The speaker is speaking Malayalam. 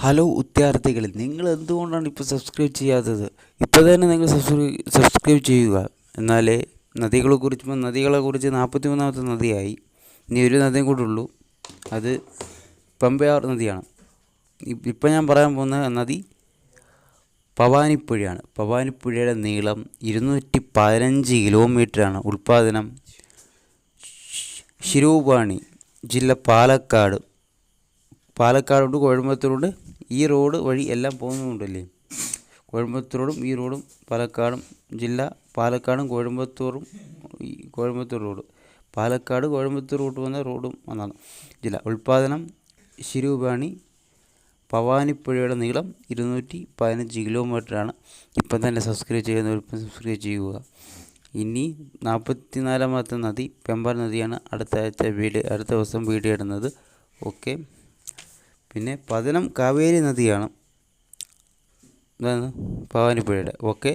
ഹലോ വിദ്യാർത്ഥികളെ, നിങ്ങൾ എന്തുകൊണ്ടാണ് ഇപ്പോൾ സബ്സ്ക്രൈബ് ചെയ്യാത്തത്? ഇപ്പോൾ തന്നെ നിങ്ങൾ സബ്സ്ക്രൈബ് ചെയ്യുക. എന്നാലേ നദികളെക്കുറിച്ച് 43ാമത്തെ നദിയായി. ഇനി ഒരു നദിയും കൂടെ ഉള്ളൂ, അത് പമ്പയാർ നദിയാണ്. ഇപ്പം ഞാൻ പറയാൻ പോകുന്ന നദി ഭവാനിപ്പുഴയാണ്. ഭവാനിപ്പുഴയുടെ നീളം 215 കിലോമീറ്ററാണ്. ഉൽപ്പാദനം ശിരൂപാണി ജില്ല പാലക്കാടുണ്ട്, കോയമ്പത്തൂരുണ്ട്. ഈ റോഡ് വഴി എല്ലാം പോകുന്നുണ്ടല്ലേ, കോയമ്പത്തൂരോടും ഈ റോഡും പാലക്കാടും ജില്ല പാലക്കാടും കോയമ്പത്തൂർ റോഡ്, പാലക്കാട് കോയമ്പത്തൂർ റൂട്ട് വന്ന റോഡും ഒന്നാണ് ജില്ല. ഉൽപ്പാദനം ശിരൂപാണി. ഭവാനിപ്പുഴയുടെ നീളം 215 കിലോമീറ്ററാണ്. ഇപ്പം തന്നെ സബ്സ്ക്രൈബ് ചെയ്യുന്നവരിപ്പം സബ്സ്ക്രൈബ് ചെയ്യുക. ഇനി 44ാമത്തെ നദി പെമ്പാർ നദിയാണ്. അടുത്ത ദിവസം വീഡിയോ ഇടുന്നത്. ഓക്കെ. പിന്നെ പതനം കാവേരി നദിയാണ് ഭവാനിപ്പുഴയുടെ. ഓക്കെ.